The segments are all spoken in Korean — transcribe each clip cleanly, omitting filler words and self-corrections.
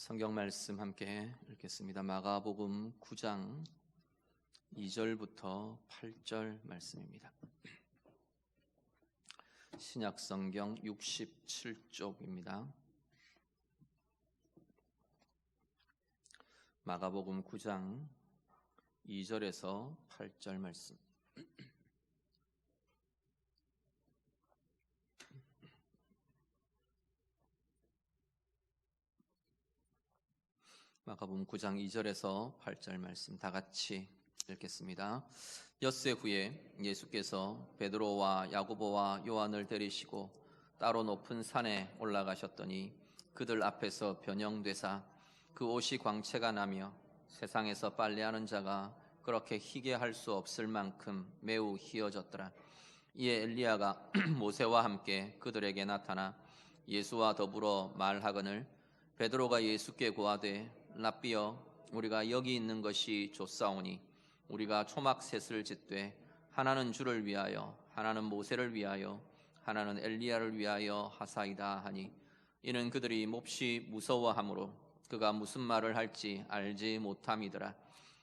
성경 말씀 함께 읽겠습니다. 마가복음 9장 2절부터 8절 말씀입니다. 신약성경 67쪽입니다. 마가복음 9장 2절에서 8절 말씀. 마가복음 9장 2절에서 8절 말씀 다 같이 읽겠습니다. 엿새 후에 예수께서 베드로와 야고보와 요한을 데리시고 따로 높은 산에 올라가셨더니 그들 앞에서 변형되사 그 옷이 광채가 나며 세상에서 빨래하는 자가 그렇게 희게 할 수 없을 만큼 매우 희어졌더라. 이에 엘리야가 모세와 함께 그들에게 나타나 예수와 더불어 말하거늘 베드로가 예수께 고하되 랍비여, 우리가 여기 있는 것이 좋사오니 우리가 초막셋을 짓되 하나는 주를 위하여 하나는 모세를 위하여 하나는 엘리야를 위하여 하사이다 하니, 이는 그들이 몹시 무서워하므로 그가 무슨 말을 할지 알지 못함이더라.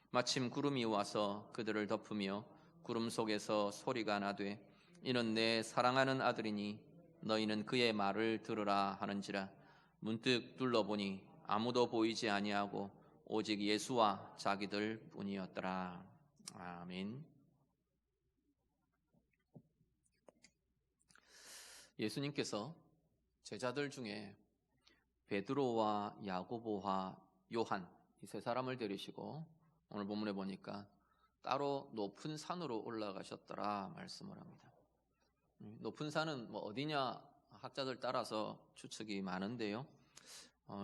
마침 구름이 와서 그들을 덮으며 구름 속에서 소리가 나되 이는 내 사랑하는 아들이니 너희는 그의 말을 들으라 하는지라. 문득 둘러보니 아무도 보이지 아니하고 오직 예수와 자기들 뿐이었더라. 아멘. 예수님께서 제자들 중에 베드로와 야고보와 요한 이 세 사람을 데리시고 오늘 본문에 보니까 따로 높은 산으로 올라가셨더라 말씀을 합니다. 높은 산은 어디냐 학자들 따라서 추측이 많은데요.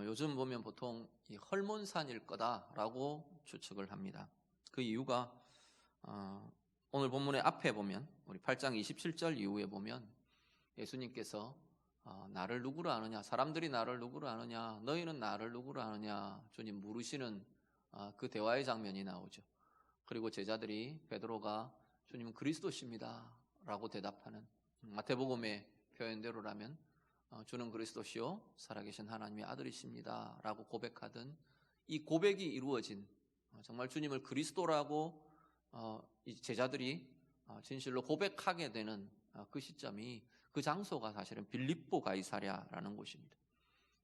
요즘 보면 보통 이 헐몬산일 거다라고 추측을 합니다. 그 이유가 오늘 본문의 앞에 보면 우리 8장 27절 이후에 보면 예수님께서 나를 누구로 아느냐, 사람들이 나를 누구로 아느냐, 너희는 나를 누구로 아느냐 주님 물으시는 그 대화의 장면이 나오죠. 그리고 제자들이 베드로가 주님은 그리스도십니다 라고 대답하는, 마태복음의 표현대로라면 주는 그리스도시요 살아계신 하나님의 아들이십니다 라고 고백하던 이 고백이 이루어진, 정말 주님을 그리스도라고 이 제자들이 진실로 고백하게 되는 그 시점이, 그 장소가 사실은 빌립보 가이사랴라는 곳입니다.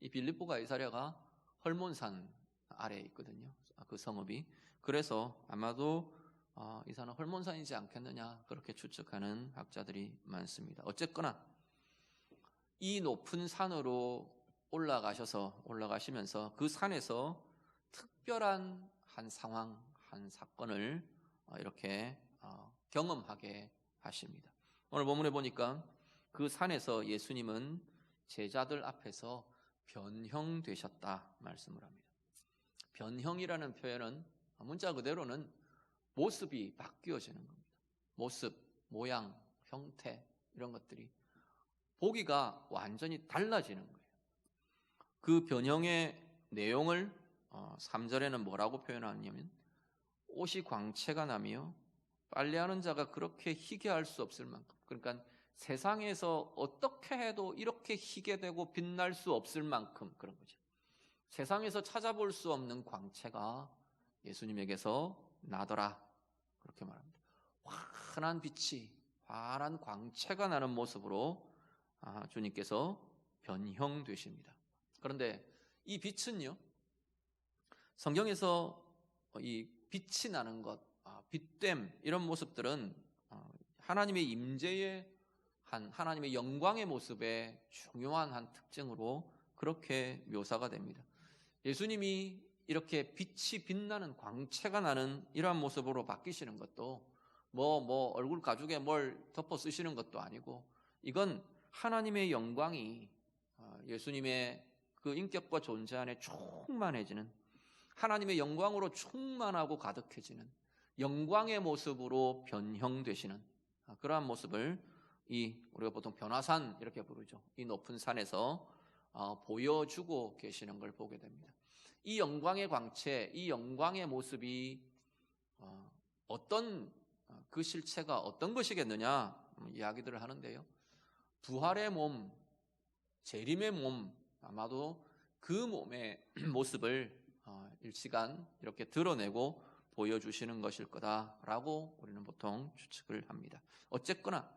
이 빌립보 가이사랴가 헐몬산 아래에 있거든요. 그 성읍이. 그래서 아마도 이 산은 헐몬산이지 않겠느냐 그렇게 추측하는 학자들이 많습니다. 어쨌거나 이 높은 산으로 올라가시면서 그 산에서 특별한 한 상황, 한 사건을 이렇게 경험하게 하십니다. 오늘 본문에 보니까 그 산에서 예수님은 제자들 앞에서 변형되셨다 말씀을 합니다. 변형이라는 표현은 문자 그대로는 모습이 바뀌어지는 겁니다. 모습, 모양, 형태 이런 것들이 보기가 완전히 달라지는 거예요. 그 변형의 내용을 3절에는 뭐라고 표현하냐면 옷이 광채가 나며 빨래하는 자가 그렇게 희게 할 수 없을 만큼, 그러니까 세상에서 어떻게 해도 이렇게 희게 되고 빛날 수 없을 만큼 그런 거죠. 세상에서 찾아볼 수 없는 광채가 예수님에게서 나더라 그렇게 말합니다. 환한 빛이, 환한 광채가 나는 모습으로 주님께서 변형되십니다. 그런데 이 빛은요, 성경에서 이 빛이 나는 것, 빛됨 이런 모습들은 하나님의 임재의 하나님의 영광의 모습의 중요한 한 특징으로 그렇게 묘사가 됩니다. 예수님이 이렇게 빛이 빛나는, 광채가 나는 이러한 모습으로 바뀌시는 것도 얼굴 가죽에 뭘 덮어 쓰시는 것도 아니고, 이건 하나님의 영광이 예수님의 그 인격과 존재 안에 충만해지는, 하나님의 영광으로 충만하고 가득해지는 영광의 모습으로 변형되시는 그러한 모습을 우리가 보통 변화산 이렇게 부르죠. 이 높은 산에서 보여주고 계시는 걸 보게 됩니다. 이 영광의 광채, 이 영광의 모습이 그 실체가 어떤 것이겠느냐 이야기들을 하는데요. 부활의 몸, 재림의 몸, 아마도 그 몸의 모습을 일시간 이렇게 드러내고 보여주시는 것일 거다라고 우리는 보통 추측을 합니다. 어쨌거나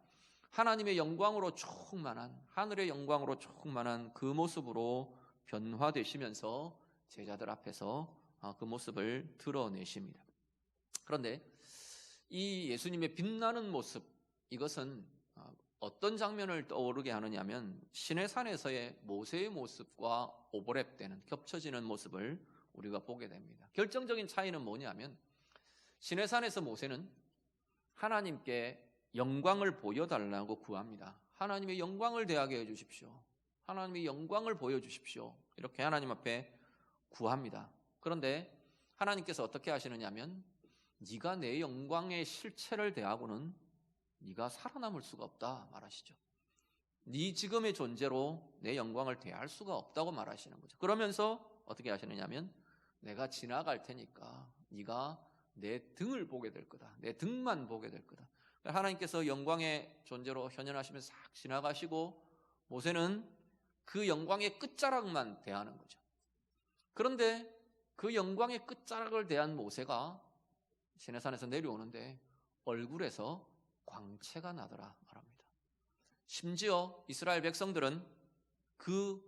하나님의 영광으로 충만한, 하늘의 영광으로 충만한 그 모습으로 변화되시면서 제자들 앞에서 그 모습을 드러내십니다. 그런데 이 예수님의 빛나는 모습, 이것은 어떤 장면을 떠오르게 하느냐면 시내산에서의 모세의 모습과 오버랩되는, 겹쳐지는 모습을 우리가 보게 됩니다. 결정적인 차이는 뭐냐면 시내산에서 모세는 하나님께 영광을 보여달라고 구합니다. 하나님의 영광을 대하게 해주십시오. 하나님의 영광을 보여주십시오. 이렇게 하나님 앞에 구합니다. 그런데 하나님께서 어떻게 하시느냐면 네가 내 영광의 실체를 대하고는 네가 살아남을 수가 없다 말하시죠. 네 지금의 존재로 내 영광을 대할 수가 없다고 말하시는 거죠. 그러면서 어떻게 하시느냐면 내가 지나갈 테니까 네가 내 등을 보게 될 거다. 내 등만 보게 될 거다. 하나님께서 영광의 존재로 현현하시면서 싹 지나가시고 모세는 그 영광의 끝자락만 대하는 거죠. 그런데 그 영광의 끝자락을 대한 모세가 시내산에서 내려오는데 얼굴에서 광채가 나더라 말합니다. 심지어 이스라엘 백성들은 그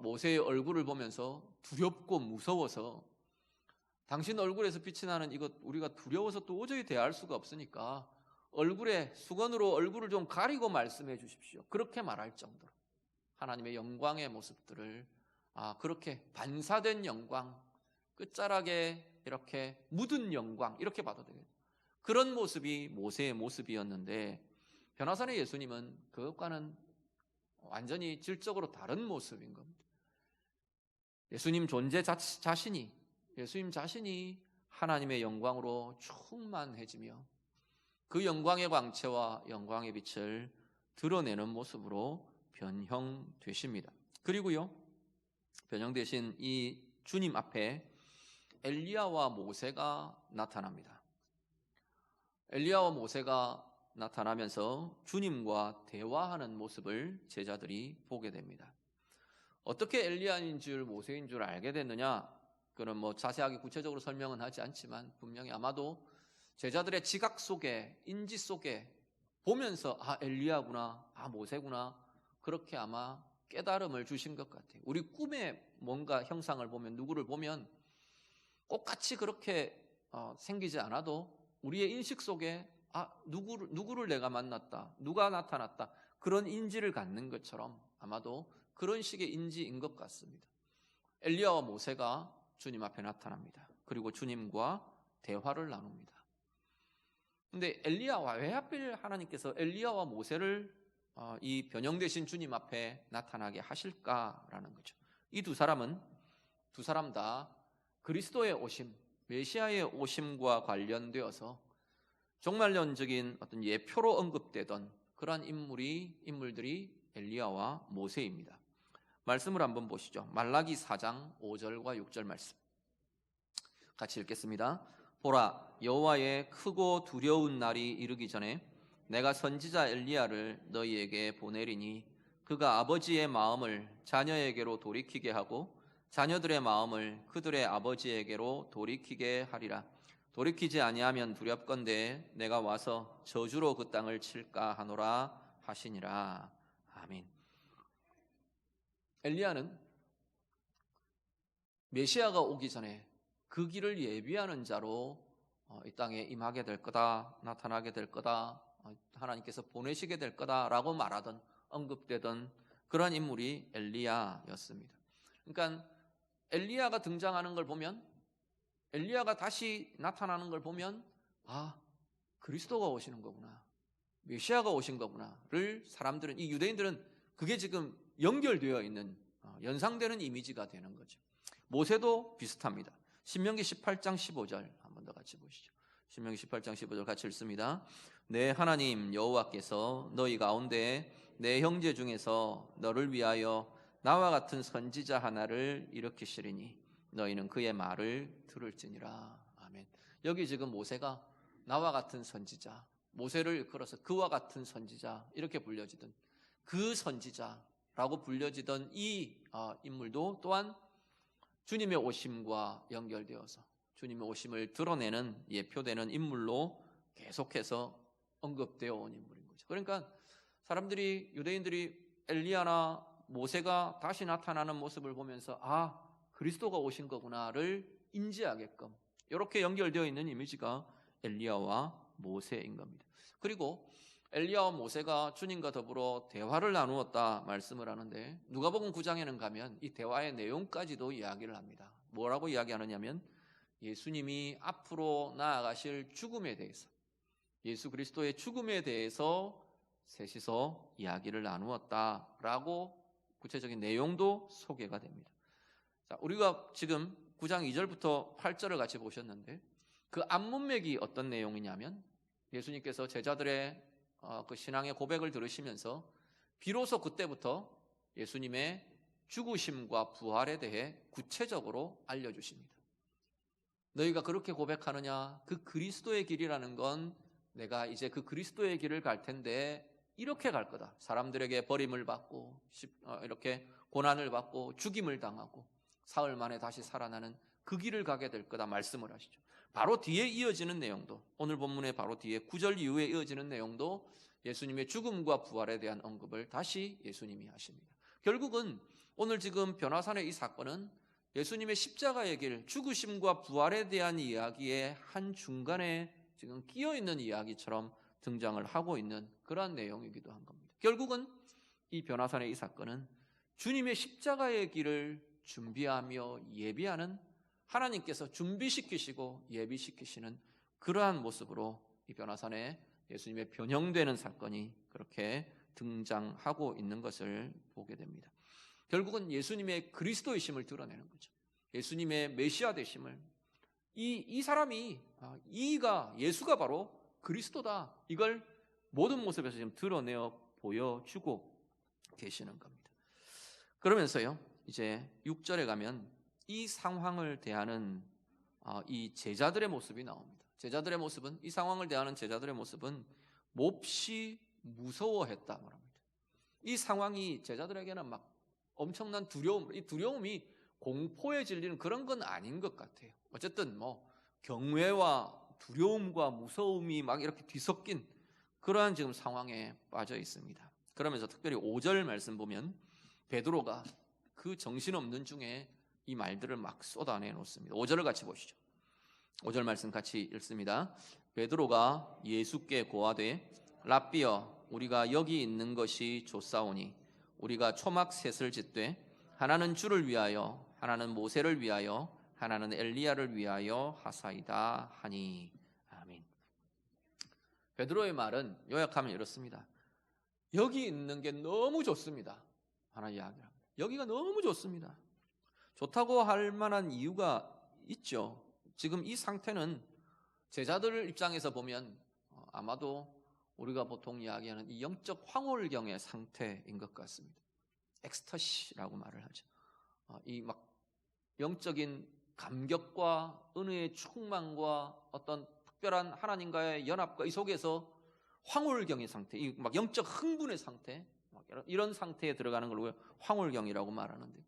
모세의 얼굴을 보면서 두렵고 무서워서 당신 얼굴에서 빛이 나는 이것 우리가 두려워서 도저히 대할 수가 없으니까 얼굴에 수건으로 얼굴을 좀 가리고 말씀해 주십시오. 그렇게 말할 정도로 하나님의 영광의 모습들을 그렇게 반사된 영광, 끝자락에 이렇게 묻은 영광, 이렇게 봐도 되겠네요. 그런 모습이 모세의 모습이었는데 변화산의 예수님은 그것과는 완전히 질적으로 다른 모습인 겁니다. 예수님 존재 자신이, 예수님 자신이 하나님의 영광으로 충만해지며 그 영광의 광채와 영광의 빛을 드러내는 모습으로 변형되십니다. 그리고요, 변형되신 이 주님 앞에 엘리야와 모세가 나타납니다. 엘리야와 모세가 나타나면서 주님과 대화하는 모습을 제자들이 보게 됩니다. 어떻게 엘리야인 줄 모세인 줄 알게 됐느냐? 그건 자세하게 구체적으로 설명은 하지 않지만 분명히 아마도 제자들의 지각 속에, 인지 속에 보면서 엘리야구나, 모세구나, 그렇게 아마 깨달음을 주신 것 같아요. 우리 꿈에 뭔가 형상을 보면, 누구를 보면 똑같이 그렇게 생기지 않아도 우리의 인식 속에 누구를 내가 만났다, 누가 나타났다, 그런 인지를 갖는 것처럼 아마도 그런 식의 인지인 것 같습니다. 엘리야와 모세가 주님 앞에 나타납니다. 그리고 주님과 대화를 나눕니다. 근데 왜 하필 하나님께서 엘리야와 모세를 이 변형되신 주님 앞에 나타나게 하실까라는 거죠. 이 두 사람 다 그리스도의 오심, 메시아의 오심과 관련되어서 종말론적인 어떤 예표로 언급되던 그러한 인물들이 엘리야와 모세입니다. 말씀을 한번 보시죠. 말라기 4장 5절과 6절 말씀 같이 읽겠습니다. 보라, 여호와의 크고 두려운 날이 이르기 전에 내가 선지자 엘리야를 너희에게 보내리니 그가 아버지의 마음을 자녀에게로 돌이키게 하고 자녀들의 마음을 그들의 아버지에게로 돌이키게 하리라. 돌이키지 아니하면 두렵건대 내가 와서 저주로 그 땅을 칠까 하노라 하시니라. 아멘. 엘리야는 메시아가 오기 전에 그 길을 예비하는 자로 이 땅에 임하게 될 거다, 나타나게 될 거다, 하나님께서 보내시게 될 거다라고 말하던, 언급되던 그런 인물이 엘리야였습니다. 그러니까 엘리야가 등장하는 걸 보면, 엘리야가 다시 나타나는 걸 보면 그리스도가 오시는 거구나, 메시아가 오신 거구나를 사람들은, 이 유대인들은 그게 지금 연결되어 있는, 연상되는 이미지가 되는 거죠. 모세도 비슷합니다. 신명기 18장 15절 한 번 더 같이 보시죠. 신명기 18장 15절 같이 읽습니다. 내 하나님 여호와께서 너희 가운데 내 형제 중에서 너를 위하여 나와 같은 선지자 하나를 일으키시리니 너희는 그의 말을 들을지니라. 아멘. 여기 지금 모세가 나와 같은 선지자, 모세를 일컬어서 그와 같은 선지자 이렇게 불려지던 그 선지자, 라고 불려지던 이 인물도 또한 주님의 오심과 연결되어서 주님의 오심을 드러내는 예표되는 인물로 계속해서 언급되어 온 인물인 거죠. 그러니까 사람들이, 유대인들이 엘리야나 모세가 다시 나타나는 모습을 보면서 그리스도가 오신 거구나를 인지하게끔 이렇게 연결되어 있는 이미지가 엘리야와 모세인 겁니다. 그리고 엘리야와 모세가 주님과 더불어 대화를 나누었다 말씀을 하는데, 누가복음 9장에는 가면 이 대화의 내용까지도 이야기를 합니다. 뭐라고 이야기하느냐면 예수님이 앞으로 나아가실 죽음에 대해서, 예수 그리스도의 죽음에 대해서 셋이서 이야기를 나누었다라고 구체적인 내용도 소개가 됩니다. 자, 우리가 지금 9장 2절부터 8절을 같이 보셨는데, 그 앞문맥이 어떤 내용이냐면 예수님께서 제자들의 그 신앙의 고백을 들으시면서 비로소 그때부터 예수님의 죽으심과 부활에 대해 구체적으로 알려주십니다. 너희가 그렇게 고백하느냐? 그 그리스도의 길이라는 건 내가 이제 그 그리스도의 길을 갈 텐데 이렇게 갈 거다. 사람들에게 버림을 받고 이렇게 고난을 받고 죽임을 당하고 사흘 만에 다시 살아나는 그 길을 가게 될 거다 말씀을 하시죠. 바로 뒤에 이어지는 내용도, 오늘 본문의 바로 뒤에 9절 이후에 이어지는 내용도 예수님의 죽음과 부활에 대한 언급을 다시 예수님이 하십니다. 결국은 오늘 지금 변화산의 이 사건은 예수님의 십자가의 길, 죽으심과 부활에 대한 이야기의 한 중간에 지금 끼어있는 이야기처럼 등장을 하고 있는 그러한 내용이기도 한 겁니다. 결국은 이 변화산의 이 사건은 주님의 십자가의 길을 준비하며 예비하는, 하나님께서 준비시키시고 예비시키시는 그러한 모습으로 이 변화산에 예수님의 변형되는 사건이 그렇게 등장하고 있는 것을 보게 됩니다. 결국은 예수님의 그리스도이심을 드러내는 거죠. 예수님의 메시아 되심을, 이 사람이, 예수가 바로 그리스도다, 이걸 모든 모습에서 지금 드러내어 보여주고 계시는 겁니다. 그러면서요, 이제 6절에 가면 이 상황을 대하는 이 제자들의 모습이 나옵니다. 제자들의 모습은, 이 상황을 대하는 제자들의 모습은 몹시 무서워했다 말합니다. 이 상황이 제자들에게는 막 엄청난 두려움, 이 두려움이 공포에 질리는 그런 건 아닌 것 같아요. 어쨌든 경외와 두려움과 무서움이 막 이렇게 뒤섞인 그러한 지금 상황에 빠져 있습니다. 그러면서 특별히 5절 말씀 보면 베드로가 그 정신없는 중에 이 말들을 막 쏟아내 놓습니다. 5절을 같이 보시죠. 5절 말씀 같이 읽습니다. 베드로가 예수께 고하되 랍비여, 우리가 여기 있는 것이 좋사오니 우리가 초막 셋을 짓되 하나는 주를 위하여, 하나는 모세를 위하여, 하나는 엘리야를 위하여 하사이다 하니. 아멘. 베드로의 말은 요약하면 이렇습니다. 여기 있는 게 너무 좋습니다. 하나 이야기를 합니다. 여기가 너무 좋습니다. 좋다고 할 만한 이유가 있죠. 지금 이 상태는 제자들 입장에서 보면 아마도 우리가 보통 이야기하는 이 영적 황홀경의 상태인 것 같습니다. 엑스터시라고 말을 하죠. 이 막 영적인 감격과 은혜의 충만과 어떤 특별한 하나님과의 연합과 이 속에서 황홀경의 상태, 이 막 영적 흥분의 상태, 이런 상태에 들어가는 걸 우리가 황홀경이라고 말하는데,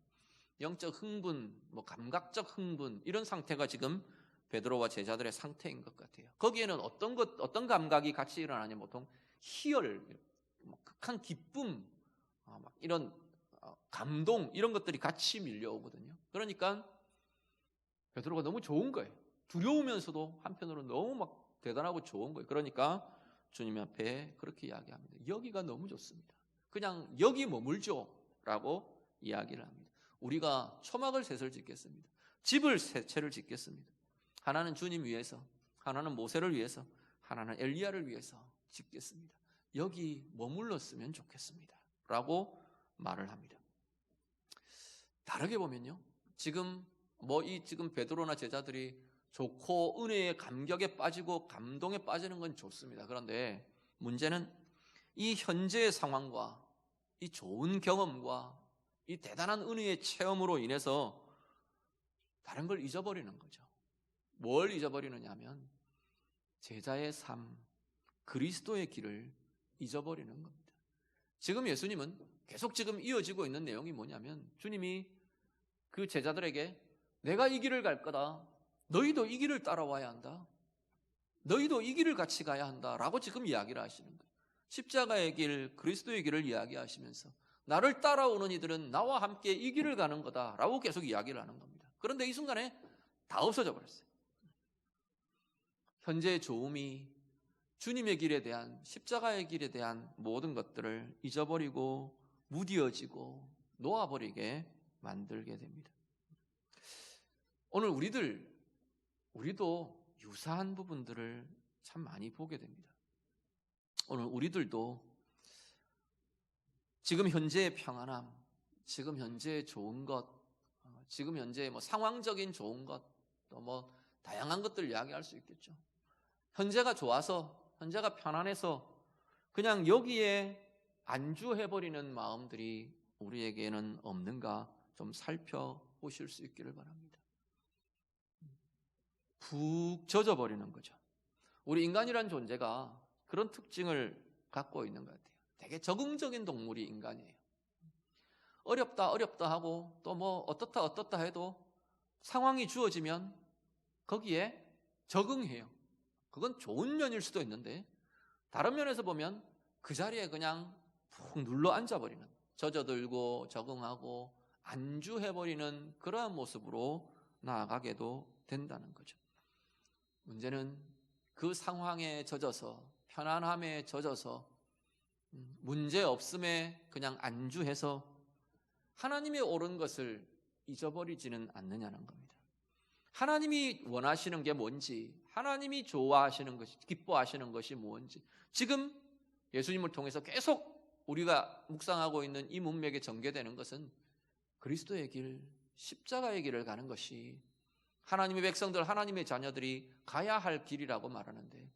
영적 흥분, 감각적 흥분, 이런 상태가 지금 베드로와 제자들의 상태인 것 같아요. 거기에는 어떤 감각이 같이 일어나냐면 보통 희열, 극한 기쁨, 이런 감동, 이런 것들이 같이 밀려오거든요. 그러니까 베드로가 너무 좋은 거예요. 두려우면서도 한편으로 너무 대단하고 좋은 거예요. 그러니까 주님 앞에 그렇게 이야기합니다. 여기가 너무 좋습니다. 그냥 여기 머물죠 라고 이야기를 합니다. 우리가 초막을 셋을 짓겠습니다. 집을 세 채를 짓겠습니다. 하나는 주님 위해서, 하나는 모세를 위해서, 하나는 엘리야를 위해서 짓겠습니다. 여기 머물렀으면 좋겠습니다 라고 말을 합니다. 다르게 보면요, 지금 지금 베드로나 제자들이 좋고 은혜의 감격에 빠지고 감동에 빠지는 건 좋습니다. 그런데 문제는 이 현재의 상황과 이 좋은 경험과 이 대단한 은혜의 체험으로 인해서 다른 걸 잊어버리는 거죠. 뭘 잊어버리느냐 하면 제자의 삶, 그리스도의 길을 잊어버리는 겁니다. 지금 예수님은 계속 지금 이어지고 있는 내용이 뭐냐면 주님이 그 제자들에게 내가 이 길을 갈 거다. 너희도 이 길을 따라와야 한다. 너희도 이 길을 같이 가야 한다라고 지금 이야기를 하시는 거예요. 십자가의 길, 그리스도의 길을 이야기하시면서 나를 따라오는 이들은 나와 함께 이 길을 가는 거다라고 계속 이야기를 하는 겁니다. 그런데 이 순간에 다 없어져 버렸어요. 현재의 좋음이 주님의 길에 대한, 십자가의 길에 대한 모든 것들을 잊어버리고 무디어지고 놓아버리게 만들게 됩니다. 오늘 우리도 유사한 부분들을 참 많이 보게 됩니다. 오늘 우리들도 지금 현재의 평안함, 지금 현재의 좋은 것, 지금 현재의 상황적인 좋은 것, 또 다양한 것들을 이야기할 수 있겠죠. 현재가 좋아서, 현재가 편안해서 그냥 여기에 안주해버리는 마음들이 우리에게는 없는가 좀 살펴보실 수 있기를 바랍니다. 푹 젖어버리는 거죠. 우리 인간이란 존재가 그런 특징을 갖고 있는 것 같아요. 되게 적응적인 동물이 인간이에요. 어렵다 하고 또 어떻다 해도 상황이 주어지면 거기에 적응해요. 그건 좋은 면일 수도 있는데 다른 면에서 보면 그 자리에 그냥 푹 눌러 앉아버리는, 젖어들고 적응하고 안주해버리는 그러한 모습으로 나아가게도 된다는 거죠. 문제는 그 상황에 젖어서, 편안함에 젖어서, 문제없음에 그냥 안주해서 하나님의 옳은 것을 잊어버리지는 않느냐는 겁니다. 하나님이 원하시는 게 뭔지, 하나님이 좋아하시는 것이, 기뻐하시는 것이 뭔지, 지금 예수님을 통해서 계속 우리가 묵상하고 있는 이 문맥에 전개되는 것은 그리스도의 길, 십자가의 길을 가는 것이 하나님의 백성들, 하나님의 자녀들이 가야 할 길이라고 말하는데,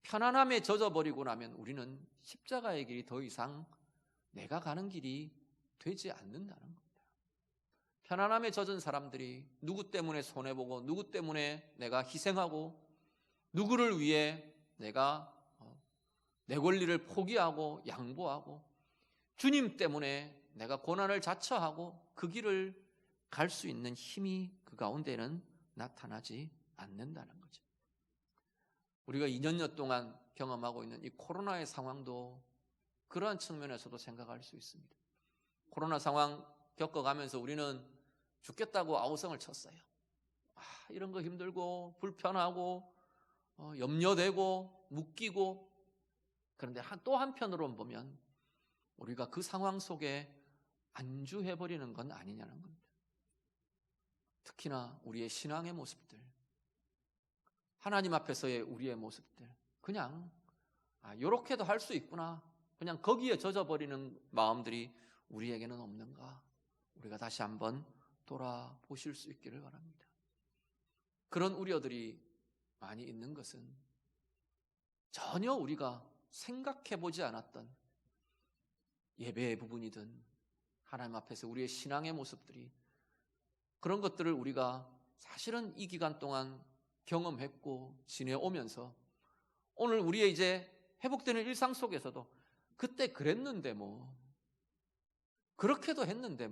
편안함에 젖어버리고 나면 우리는 십자가의 길이 더 이상 내가 가는 길이 되지 않는다는 겁니다. 편안함에 젖은 사람들이 누구 때문에 손해보고, 누구 때문에 내가 희생하고, 누구를 위해 내가 내 권리를 포기하고 양보하고, 주님 때문에 내가 고난을 자처하고 그 길을 갈 수 있는 힘이 그 가운데는 나타나지 않는다는 거죠. 우리가 2년여 동안 경험하고 있는 이 코로나의 상황도 그러한 측면에서도 생각할 수 있습니다. 코로나 상황 겪어가면서 우리는 죽겠다고 아우성을 쳤어요. 이런 거 힘들고 불편하고 염려되고 묶이고. 그런데 또 한편으로 보면 우리가 그 상황 속에 안주해버리는 건 아니냐는 겁니다. 특히나 우리의 신앙의 모습들, 하나님 앞에서의 우리의 모습들, 그냥 요렇게도 할 수 있구나, 그냥 거기에 젖어버리는 마음들이 우리에게는 없는가, 우리가 다시 한번 돌아보실 수 있기를 바랍니다. 그런 우려들이 많이 있는 것은 전혀 우리가 생각해보지 않았던 예배의 부분이든 하나님 앞에서 우리의 신앙의 모습들이, 그런 것들을 우리가 사실은 이 기간 동안 경험했고 지내오면서 오늘 우리의 이제 회복되는 일상 속에서도 그때 그랬는데 그렇게도 했는데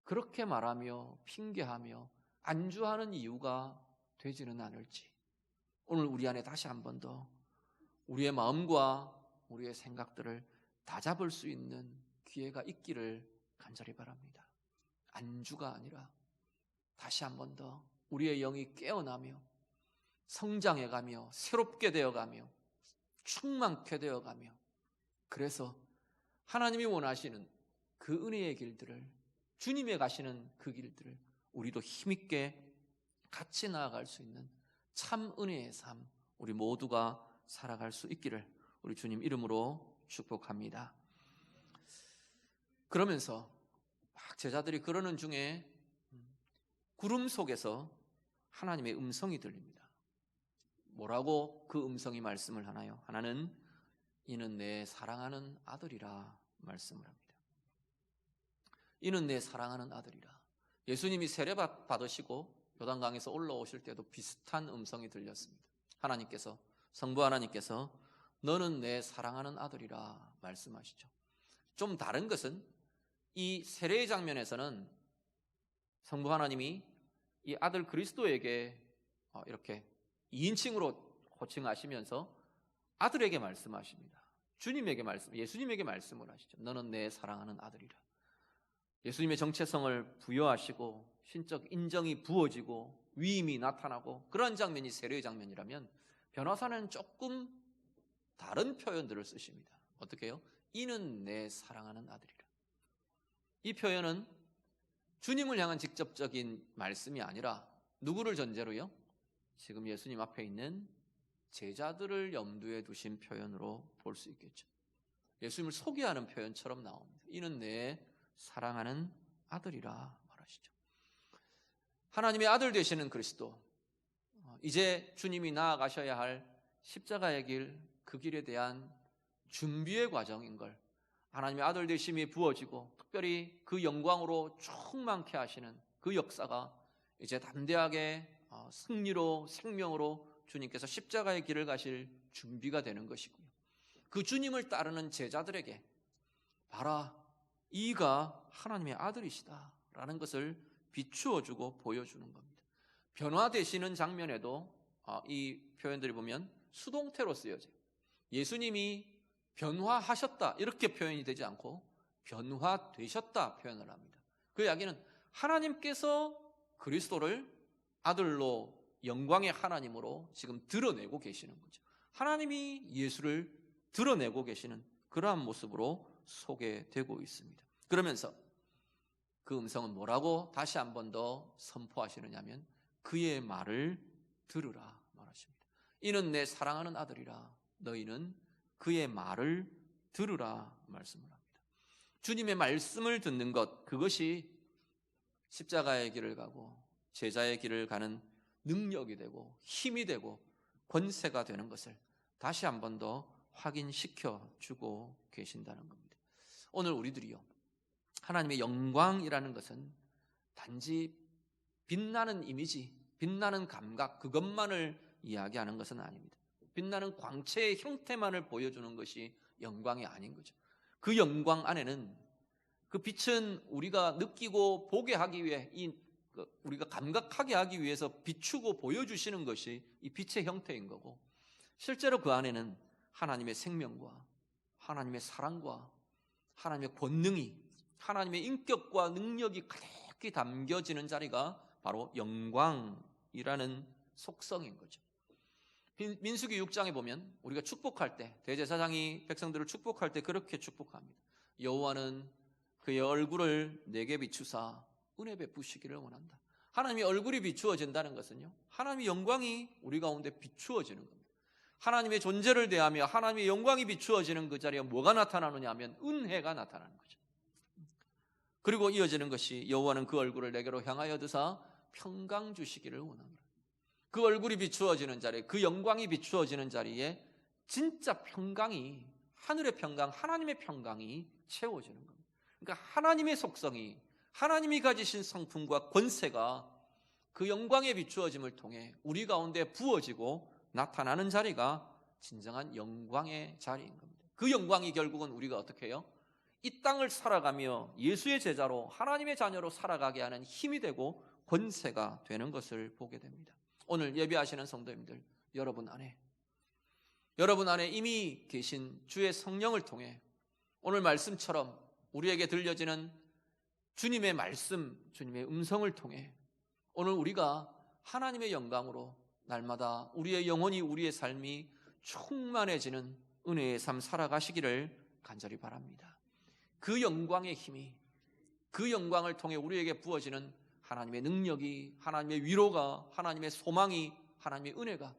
그렇게 말하며 핑계하며 안주하는 이유가 되지는 않을지, 오늘 우리 안에 다시 한 번 더 우리의 마음과 우리의 생각들을 다잡을 수 있는 기회가 있기를 간절히 바랍니다. 안주가 아니라 다시 한 번 더 우리의 영이 깨어나며 성장해가며 새롭게 되어가며 충만케 되어가며, 그래서 하나님이 원하시는 그 은혜의 길들을, 주님의 가시는 그 길들을 우리도 힘있게 같이 나아갈 수 있는 참 은혜의 삶, 우리 모두가 살아갈 수 있기를 우리 주님 이름으로 축복합니다. 그러면서 막 제자들이 그러는 중에 구름 속에서 하나님의 음성이 들립니다. 뭐라고 그 음성이 말씀을 하나요? 하나는 이는 내 사랑하는 아들이라 말씀을 합니다. 이는 내 사랑하는 아들이라. 예수님이 세례 받으시고 요단강에서 올라오실 때도 비슷한 음성이 들렸습니다. 하나님께서, 성부 하나님께서 너는 내 사랑하는 아들이라 말씀하시죠. 좀 다른 것은 이 세례의 장면에서는 성부 하나님이 이 아들 그리스도에게 이렇게 2인칭으로 호칭하시면서 아들에게 말씀하십니다. 예수님에게 말씀을 하시죠. 너는 내 사랑하는 아들이라. 예수님의 정체성을 부여하시고 신적 인정이 부어지고 위임이 나타나고 그런 장면이 세례의 장면이라면, 변호사는 조금 다른 표현들을 쓰십니다. 어떻게 해요? 이는 내 사랑하는 아들이라. 이 표현은 주님을 향한 직접적인 말씀이 아니라 누구를 전제로요? 지금 예수님 앞에 있는 제자들을 염두에 두신 표현으로 볼 수 있겠죠. 예수님을 소개하는 표현처럼 나옵니다. 이는 내 사랑하는 아들이라 말하시죠. 하나님의 아들 되시는 그리스도, 이제 주님이 나아가셔야 할 십자가의 길, 그 길에 대한 준비의 과정인 걸 하나님의 아들 되심이 부어지고 특별히 그 영광으로 충만케 하시는 그 역사가 이제 담대하게 승리로 생명으로 주님께서 십자가의 길을 가실 준비가 되는 것이고요. 그 주님을 따르는 제자들에게 봐라, 이가 하나님의 아들이시다 라는 것을 비추어주고 보여주는 겁니다. 변화되시는 장면에도 이 표현들이 보면 수동태로 쓰여져요. 예수님이 변화하셨다 이렇게 표현이 되지 않고 변화되셨다 표현을 합니다. 그 이야기는 하나님께서 그리스도를 아들로 영광의 하나님으로 지금 드러내고 계시는 거죠. 하나님이 예수를 드러내고 계시는 그러한 모습으로 소개되고 있습니다. 그러면서 그 음성은 뭐라고 다시 한 번 더 선포하시느냐면 그의 말을 들으라 말하십니다. 이는 내 사랑하는 아들이라 너희는 그의 말을 들으라 말씀을 합니다. 주님의 말씀을 듣는 것, 그것이 십자가의 길을 가고 제자의 길을 가는 능력이 되고 힘이 되고 권세가 되는 것을 다시 한 번 더 확인시켜 주고 계신다는 겁니다. 오늘 우리들이요, 하나님의 영광이라는 것은 단지 빛나는 이미지, 빛나는 감각, 그것만을 이야기하는 것은 아닙니다. 빛나는 광채의 형태만을 보여주는 것이 영광이 아닌 거죠. 그 영광 안에는, 그 빛은 우리가 느끼고 보게 하기 위해, 우리가 감각하게 하기 위해서 비추고 보여주시는 것이 이 빛의 형태인 거고, 실제로 그 안에는 하나님의 생명과 하나님의 사랑과 하나님의 권능이, 하나님의 인격과 능력이 가득히 담겨지는 자리가 바로 영광이라는 속성인 거죠. 민수기 6장에 보면 우리가 축복할 때, 대제사장이 백성들을 축복할 때 그렇게 축복합니다. 여호와는 그의 얼굴을 내게 비추사 은혜 베푸시기를 원한다. 하나님의 얼굴이 비추어진다는 것은요, 하나님의 영광이 우리 가운데 비추어지는 겁니다. 하나님의 존재를 대하며 하나님의 영광이 비추어지는 그 자리에 뭐가 나타나느냐 하면 은혜가 나타나는 거죠. 그리고 이어지는 것이 여호와는 그 얼굴을 내게로 향하여 드사 평강 주시기를 원하노라. 그 얼굴이 비추어지는 자리에, 그 영광이 비추어지는 자리에 진짜 평강이, 하늘의 평강, 하나님의 평강이 채워지는 겁니다. 그러니까 하나님의 속성이, 하나님이 가지신 성품과 권세가 그 영광에 비추어짐을 통해 우리 가운데 부어지고 나타나는 자리가 진정한 영광의 자리인 겁니다. 그 영광이 결국은 우리가 어떻게 해요? 이 땅을 살아가며 예수의 제자로 하나님의 자녀로 살아가게 하는 힘이 되고 권세가 되는 것을 보게 됩니다. 오늘 예배하시는 성도님들, 여러분 안에 이미 계신 주의 성령을 통해 오늘 말씀처럼 우리에게 들려지는 주님의 말씀, 주님의 음성을 통해 오늘 우리가 하나님의 영광으로 날마다 우리의 영혼이, 우리의 삶이 충만해지는 은혜의 삶 살아가시기를 간절히 바랍니다. 그 영광의 힘이, 그 영광을 통해 우리에게 부어지는 하나님의 능력이, 하나님의 위로가, 하나님의 소망이, 하나님의 은혜가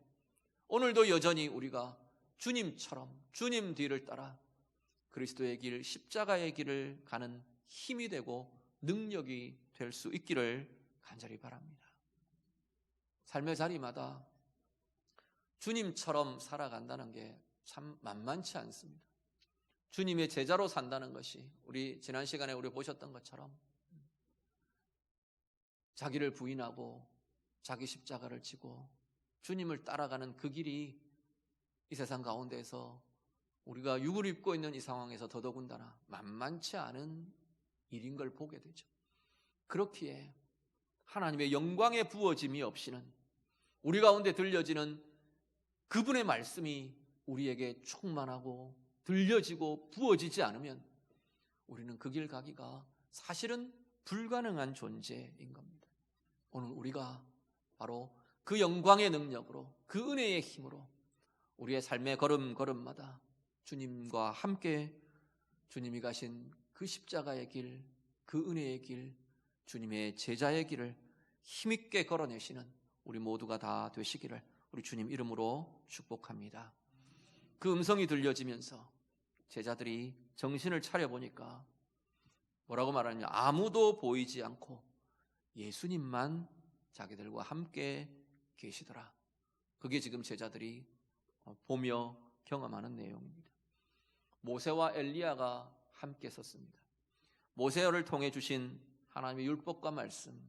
오늘도 여전히 우리가 주님처럼 주님 뒤를 따라 그리스도의 길, 십자가의 길을 가는 힘이 되고 능력이 될 수 있기를 간절히 바랍니다. 삶의 자리마다 주님처럼 살아간다는 게 참 만만치 않습니다. 주님의 제자로 산다는 것이 우리 지난 시간에 우리 보셨던 것처럼 자기를 부인하고 자기 십자가를 지고 주님을 따라가는 그 길이 이 세상 가운데에서 우리가 육을 입고 있는 이 상황에서 더더군다나 만만치 않은 일인 걸 보게 되죠. 그렇기에 하나님의 영광의 부어짐이 없이는 우리 가운데 들려지는 그분의 말씀이 우리에게 충만하고 들려지고 부어지지 않으면 우리는 그 길 가기가 사실은 불가능한 존재인 겁니다. 오늘 우리가 바로 그 영광의 능력으로, 그 은혜의 힘으로 우리의 삶의 걸음걸음마다 주님과 함께 주님이 가신 그 십자가의 길, 그 은혜의 길, 주님의 제자의 길을 힘있게 걸어내시는 우리 모두가 다 되시기를 우리 주님 이름으로 축복합니다. 그 음성이 들려지면서 제자들이 정신을 차려보니까 뭐라고 말하느냐, 아무도 보이지 않고 예수님만 자기들과 함께 계시더라. 그게 지금 제자들이 보며 경험하는 내용입니다. 모세와 엘리야가 함께 섰습니다. 모세를 통해 주신 하나님의 율법과 말씀,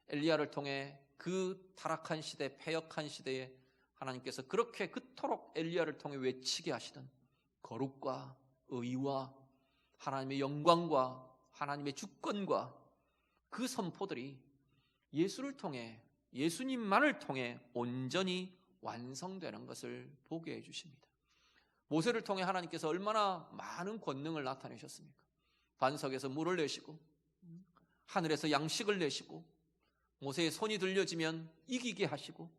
엘리야를 통해 그 타락한 시대, 패역한 시대에 하나님께서 그렇게 그토록 엘리야를 통해 외치게 하시던 거룩과 의와 하나님의 영광과 하나님의 주권과 그 선포들이 예수를 통해, 예수님만을 통해 온전히 완성되는 것을 보게 해주십니다. 모세를 통해 하나님께서 얼마나 많은 권능을 나타내셨습니까? 반석에서 물을 내시고 하늘에서 양식을 내시고 모세의 손이 들려지면 이기게 하시고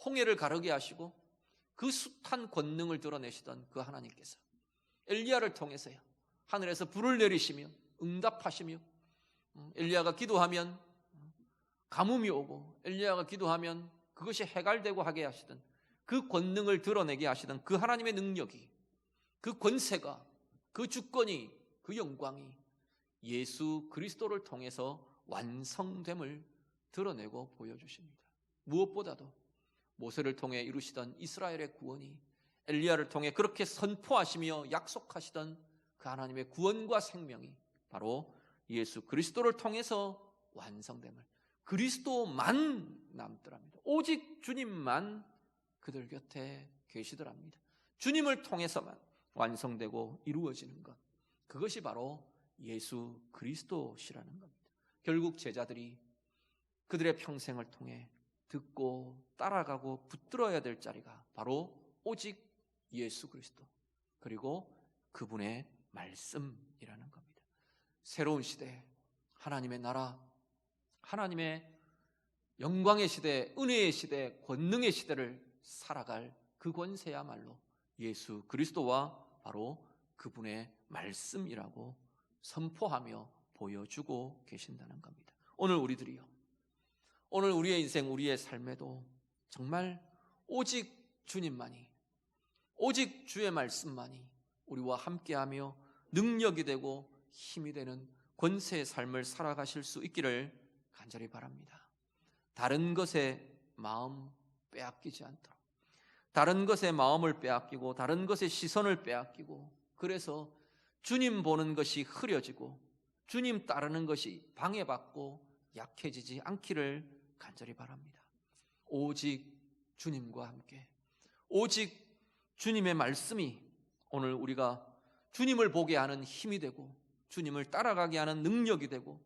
홍해를 가르게 하시고 그 숱한 권능을 드러내시던 그 하나님께서 엘리야를 통해서요, 하늘에서 불을 내리시며 응답하시며 엘리야가 기도하면 가뭄이 오고 엘리야가 기도하면 그것이 해갈되고 하게 하시던 그 권능을 드러내게 하시던 그 하나님의 능력이, 그 권세가, 그 주권이, 그 영광이 예수 그리스도를 통해서 완성됨을 드러내고 보여주십니다. 무엇보다도 모세를 통해 이루시던 이스라엘의 구원이 엘리야를 통해 그렇게 선포하시며 약속하시던 그 하나님의 구원과 생명이 바로 예수 그리스도를 통해서 완성됨을, 그리스도만 남더랍니다. 오직 주님만 그들 곁에 계시더랍니다. 주님을 통해서만 완성되고 이루어지는 것, 그것이 바로 예수 그리스도시라는 겁니다. 결국 제자들이 그들의 평생을 통해 듣고 따라가고 붙들어야 될 자리가 바로 오직 예수 그리스도, 그리고 그분의 말씀이라는 겁니다. 새로운 시대, 하나님의 나라, 하나님의 영광의 시대, 은혜의 시대, 권능의 시대를 살아갈 그 권세야말로 예수 그리스도와 바로 그분의 말씀이라고 선포하며 보여주고 계신다는 겁니다. 오늘 우리들이요, 오늘 우리의 인생, 우리의 삶에도 정말 오직 주님만이, 오직 주의 말씀만이 우리와 함께하며 능력이 되고 힘이 되는 권세의 삶을 살아가실 수 있기를 간절히 바랍니다. 다른 것에 마음 빼앗기지 않도록, 다른 것에 마음을 빼앗기고 다른 것에 시선을 빼앗기고 그래서 주님 보는 것이 흐려지고 주님 따르는 것이 방해받고 약해지지 않기를 간절히 바랍니다. 오직 주님과 함께, 오직 주님의 말씀이 오늘 우리가 주님을 보게 하는 힘이 되고 주님을 따라가게 하는 능력이 되고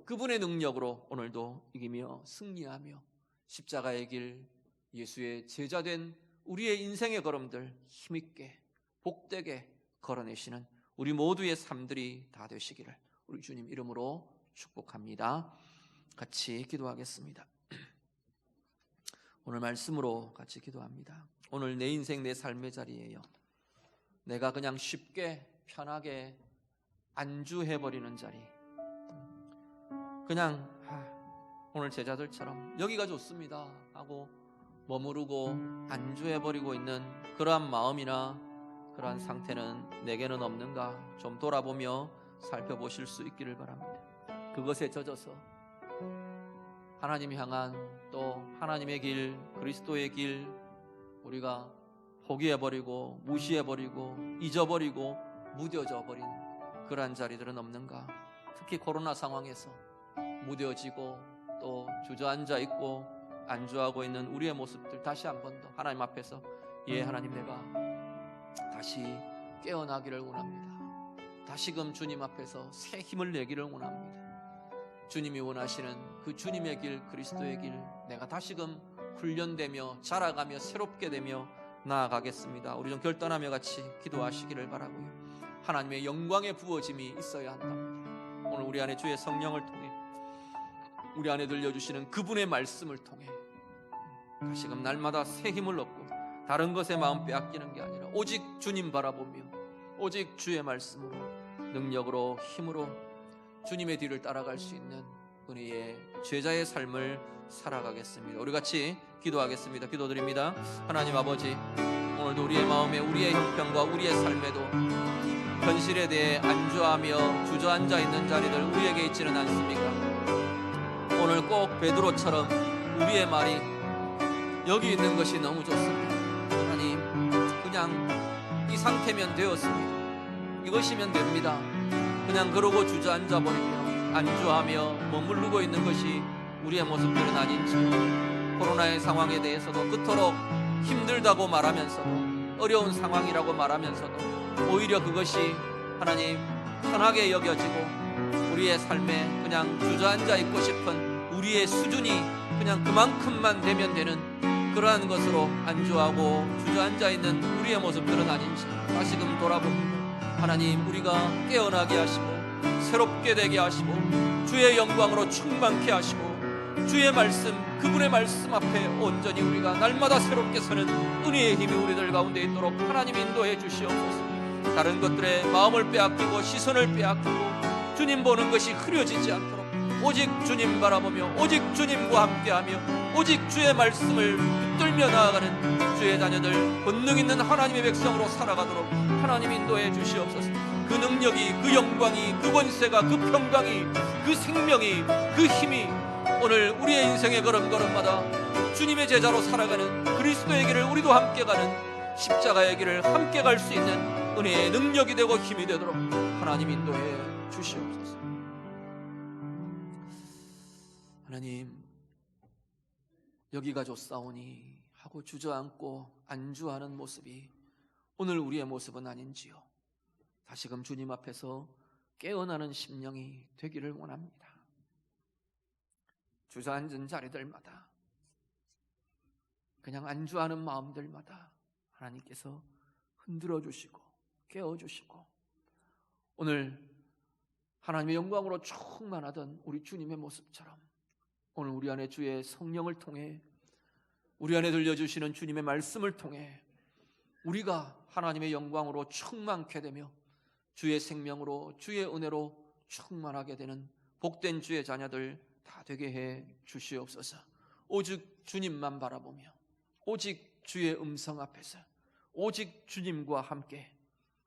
그분의 능력으로 오늘도 이기며 승리하며 십자가의 길, 예수의 제자된 우리의 인생의 걸음들 힘있게 복되게 걸어내시는 우리 모두의 삶들이 다 되시기를 우리 주님 이름으로 축복합니다. 같이 기도하겠습니다. 오늘 말씀으로 같이 기도합니다. 오늘 내 인생, 내 삶의 자리에요, 내가 그냥 쉽게 편하게 안주해버리는 자리, 그냥 오늘 제자들처럼 여기가 좋습니다 하고 머무르고 안주해버리고 있는 그러한 마음이나 그러한 상태는 내게는 없는가 좀 돌아보며 살펴보실 수 있기를 바랍니다. 그것에 젖어서 하나님 향한 또 하나님의 길, 그리스도의 길 우리가 포기해버리고 무시해버리고 잊어버리고 무뎌져 버린 그러한 자리들은 없는가. 특히 코로나 상황에서 무뎌지고 또 주저앉아 있고 안주하고 있는 우리의 모습들 다시 한 번 더 하나님 앞에서 하나님, 내가 다시 깨어나기를 원합니다. 다시금 주님 앞에서 새 힘을 내기를 원합니다. 주님이 원하시는 그 주님의 길, 그리스도의 길, 내가 다시금 훈련되며 자라가며 새롭게 되며 나아가겠습니다. 우리 좀 결단하며 같이 기도하시기를 바라고요. 하나님의 영광의 부어짐이 있어야 한답니다. 오늘 우리 안에 주의 성령을 통해, 우리 안에 들려주시는 그분의 말씀을 통해 다시금 날마다 새 힘을 얻고 다른 것에 마음 빼앗기는 게 아니라 오직 주님 바라보며 오직 주의 말씀으로, 능력으로, 힘으로 주님의 뒤를 따라갈 수 있는 은혜의 제자의 삶을 살아가겠습니다. 우리 같이 기도하겠습니다. 기도드립니다. 하나님 아버지, 오늘도 우리의 마음에, 우리의 형편과 우리의 삶에도 현실에 대해 안주하며 주저앉아 있는 자리들 우리에게 있지는 않습니까? 오늘 꼭 베드로처럼 우리의 말이 여기 있는 것이 너무 좋습니다. 하나님, 그냥 이 상태면 되었습니다. 이것이면 됩니다. 그냥 그러고 주저앉아 버리며 안주하며 머무르고 있는 것이 우리의 모습들은 아닌지, 코로나의 상황에 대해서도 그토록 힘들다고 말하면서도, 어려운 상황이라고 말하면서도 오히려 그것이 하나님 편하게 여겨지고 우리의 삶에 그냥 주저앉아 있고 싶은 우리의 수준이 그냥 그만큼만 되면 되는 그러한 것으로 안주하고 주저앉아 있는 우리의 모습들은 아닌지 다시금 돌아봅니다. 하나님, 우리가 깨어나게 하시고 새롭게 되게 하시고 주의 영광으로 충만케 하시고 주의 말씀, 그분의 말씀 앞에 온전히 우리가 날마다 새롭게 서는 은혜의 힘이 우리들 가운데 있도록 하나님 인도해 주시옵소서. 다른 것들에 마음을 빼앗기고 시선을 빼앗기고 주님 보는 것이 흐려지지 않도록 오직 주님 바라보며 오직 주님과 함께하며 오직 주의 말씀을 붙들며 나아가는 주의 자녀들, 권능 있는 하나님의 백성으로 살아가도록 하나님 인도해 주시옵소서. 그 능력이, 그 영광이, 그 권세가, 그 평강이, 그 생명이, 그 힘이 오늘 우리의 인생의 걸음걸음마다 주님의 제자로 살아가는 그리스도의 길을 우리도 함께 가는 십자가의 길을 함께 갈 수 있는 은혜의 능력이 되고 힘이 되도록 하나님 인도해 주시옵소서. 하나님, 여기가 좋사오니 하고 주저앉고 안주하는 모습이 오늘 우리의 모습은 아닌지요. 다시금 주님 앞에서 깨어나는 심령이 되기를 원합니다. 주저앉은 자리들마다, 그냥 안주하는 마음들마다 하나님께서 흔들어 주시고 깨워주시고 오늘 하나님의 영광으로 충만하던 우리 주님의 모습처럼 오늘 우리 안에 주의 성령을 통해, 우리 안에 들려주시는 주님의 말씀을 통해 우리가 하나님의 영광으로 충만케 되며 주의 생명으로, 주의 은혜로 충만하게 되는 복된 주의 자녀들 다 되게 해 주시옵소서. 오직 주님만 바라보며 오직 주의 음성 앞에서 오직 주님과 함께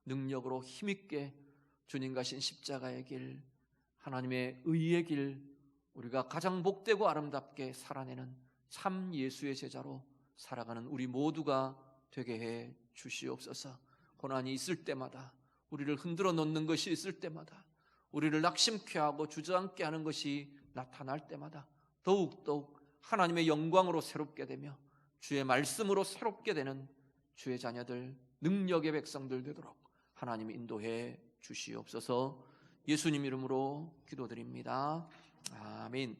능력으로 힘있게 주님 가신 십자가의 길, 하나님의 의의 길, 우리가 가장 복되고 아름답게 살아내는 참 예수의 제자로 살아가는 우리 모두가 되게 해 주시옵소서. 고난이 있을 때마다, 우리를 흔들어 놓는 것이 있을 때마다, 우리를 낙심케 하고 주저앉게 하는 것이 나타날 때마다 더욱더욱 하나님의 영광으로 새롭게 되며 주의 말씀으로 새롭게 되는 주의 자녀들, 능력의 백성들 되도록 하나님 인도해 주시옵소서. 예수님 이름으로 기도드립니다. 아멘.